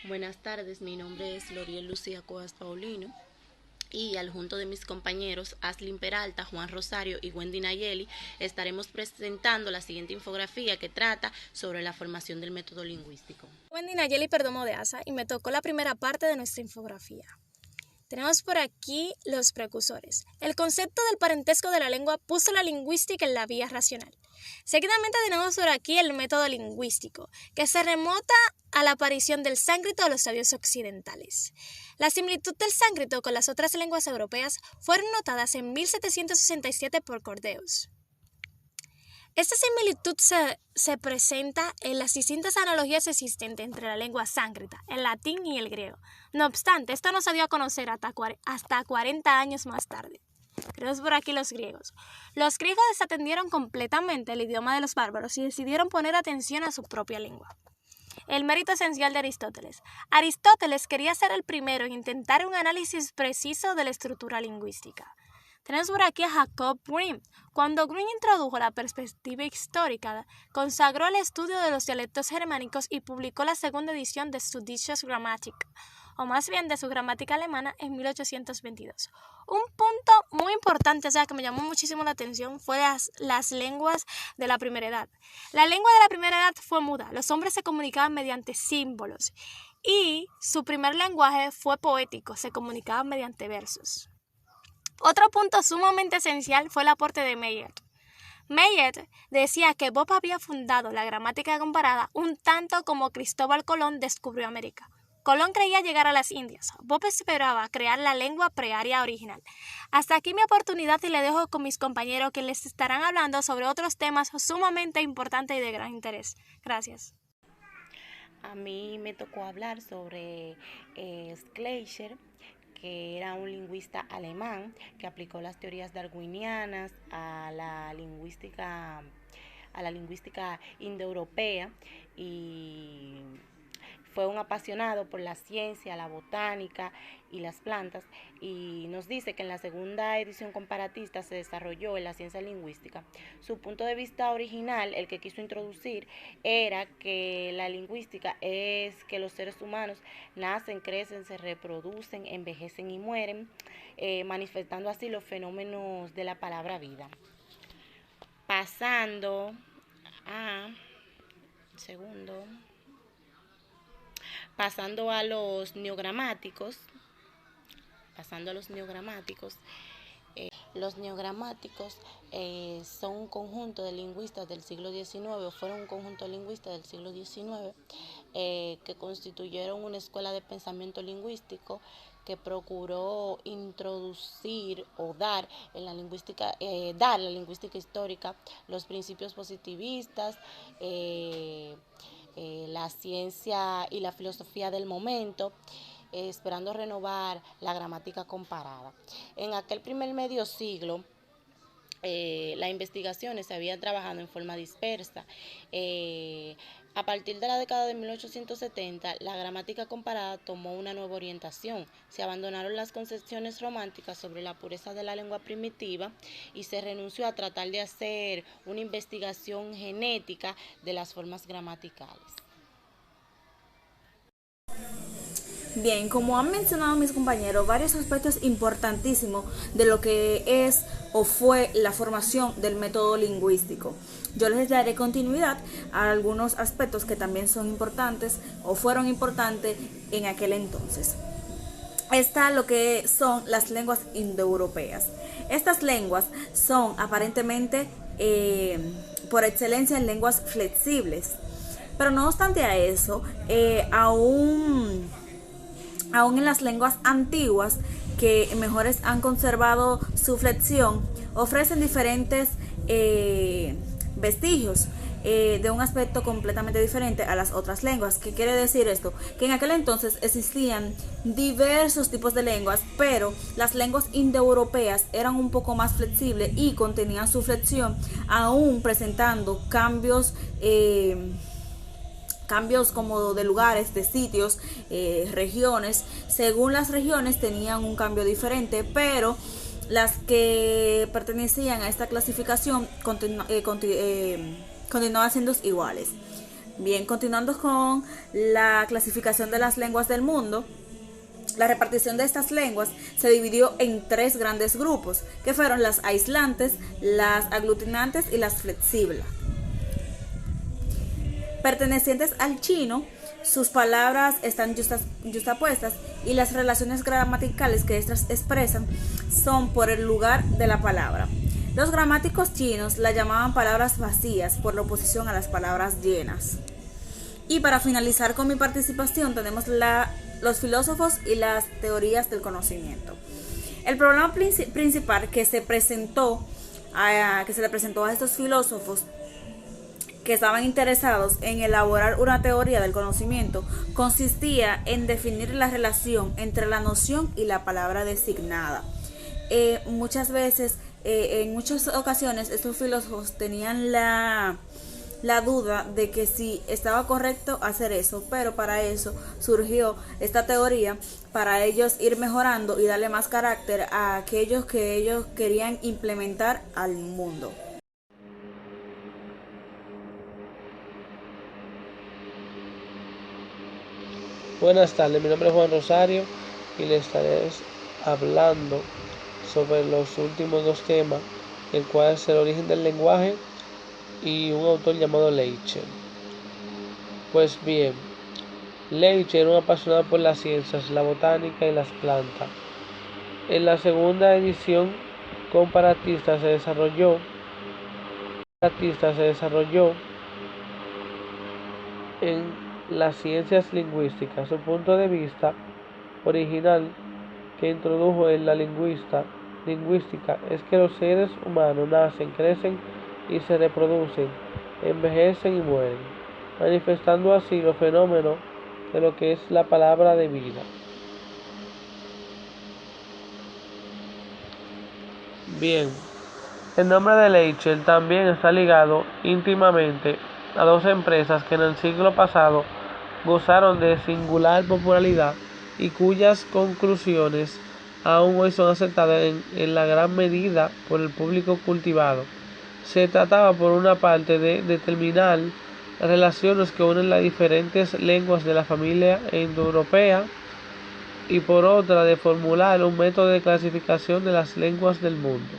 Buenas tardes, mi nombre es Loriel Lucía Coas Paulino y al junto de mis compañeros Aslin Peralta, Juan Rosario y Wendy Nayeli estaremos presentando la siguiente infografía que trata sobre la formación del método lingüístico. Wendy Nayeli Perdomo de Asa y me tocó la primera parte de nuestra infografía. Tenemos por aquí los precursores. El concepto del parentesco de la lengua puso la lingüística en la vía racional. Seguidamente tenemos por aquí el método lingüístico, que se remota a la aparición del sánscrito a los sabios occidentales. La similitud del sánscrito con las otras lenguas europeas fueron notadas en 1767 por Cordeus. Esta similitud se presenta en las distintas analogías existentes entre la lengua sánscrita, el latín y el griego. No obstante, esto no se dio a conocer hasta 40 años más tarde. Tenemos por aquí los griegos. Los griegos desatendieron completamente el idioma de los bárbaros y decidieron poner atención a su propia lengua. El mérito esencial de Aristóteles. Aristóteles quería ser el primero en intentar un análisis preciso de la estructura lingüística. Tenemos por aquí a Jacob Grimm. Cuando Grimm introdujo la perspectiva histórica, consagró el estudio de los dialectos germánicos y publicó la segunda edición de su Deutsche Grammatik, o más bien de su gramática alemana, en 1822. Un punto muy importante, que me llamó muchísimo la atención, fue las lenguas de la primera edad. La lengua de la primera edad fue muda. Los hombres se comunicaban mediante símbolos y su primer lenguaje fue poético, se comunicaban mediante versos. Otro punto sumamente esencial fue el aporte de Meyer. Meyer decía que Bob había fundado la gramática comparada un tanto como Cristóbal Colón descubrió América. Colón creía llegar a las Indias. Bob esperaba crear la lengua prearia original. Hasta aquí mi oportunidad y le dejo con mis compañeros que les estarán hablando sobre otros temas sumamente importantes y de gran interés. Gracias. A mí me tocó hablar sobre Schleicher, que era un lingüista alemán que aplicó las teorías darwinianas a la lingüística indoeuropea y fue un apasionado por la ciencia, la botánica y las plantas, y nos dice que en la segunda edición comparatista se desarrolló en la ciencia lingüística. Su punto de vista original, el que quiso introducir, era que la lingüística es que los seres humanos nacen, crecen, se reproducen, envejecen y mueren, manifestando así los fenómenos de la palabra vida. Pasando a los neogramáticos, los neogramáticos son un conjunto de lingüistas del siglo XIX, o fueron un conjunto de lingüistas del siglo XIX, que constituyeron una escuela de pensamiento lingüístico que procuró introducir o dar en la lingüística, la lingüística histórica los principios positivistas, la ciencia y la filosofía del momento, esperando renovar la gramática comparada. En aquel primer medio siglo, las investigaciones se habían trabajado en forma dispersa. A partir de la década de 1870, la gramática comparada tomó una nueva orientación. Se abandonaron las concepciones románticas sobre la pureza de la lengua primitiva y se renunció a tratar de hacer una investigación genética de las formas gramaticales. Bien, como han mencionado mis compañeros, varios aspectos importantísimos de lo que es o fue la formación del método lingüístico. Yo les daré continuidad a algunos aspectos que también son importantes o fueron importantes en aquel entonces. Está lo que son las lenguas indoeuropeas. Estas lenguas son aparentemente por excelencia lenguas flexibles, pero no obstante a eso, aún en las lenguas antiguas que mejores han conservado su flexión, ofrecen diferentes vestigios de un aspecto completamente diferente a las otras lenguas. ¿Qué quiere decir esto? Que en aquel entonces existían diversos tipos de lenguas, pero las lenguas indoeuropeas eran un poco más flexibles y contenían su flexión, aún presentando cambios como de lugares, de sitios, regiones. Según las regiones tenían un cambio diferente, pero las que pertenecían a esta clasificación continuaban siendo iguales. Bien, continuando con la clasificación de las lenguas del mundo, la repartición de estas lenguas se dividió en 3 grandes grupos, que fueron las aislantes, las aglutinantes y las flexibles. Pertenecientes al chino, sus palabras están justapuestas y las relaciones gramaticales que estas expresan son por el lugar de la palabra. Los gramáticos chinos la llamaban palabras vacías por la oposición a las palabras llenas. Y para finalizar con mi participación tenemos los filósofos y las teorías del conocimiento. El problema principal que se le presentó a estos filósofos que estaban interesados en elaborar una teoría del conocimiento consistía en definir la relación entre la noción y la palabra designada. Muchas veces, en muchas ocasiones, estos filósofos tenían la duda de que si estaba correcto hacer eso, pero para eso surgió esta teoría, para ellos ir mejorando y darle más carácter a aquellos que ellos querían implementar al mundo. Buenas tardes, mi nombre es Juan Rosario y les estaré hablando sobre los últimos 2 temas, el cual es el origen del lenguaje y un autor llamado Leibniz. Pues bien, Leibniz era un apasionado por las ciencias, la botánica y las plantas. En la segunda edición comparatista se desarrolló en las ciencias lingüísticas. Su punto de vista original que introdujo en la lingüística es que los seres humanos nacen, crecen y se reproducen, envejecen y mueren, manifestando así los fenómenos de lo que es la palabra de vida. Bien, el nombre de Leibniz también está ligado íntimamente a 2 empresas que en el siglo pasado gozaron de singular popularidad y cuyas conclusiones aún hoy son aceptadas en la gran medida por el público cultivado. Se trataba por una parte de determinar las relaciones que unen las diferentes lenguas de la familia indoeuropea y por otra de formular un método de clasificación de las lenguas del mundo.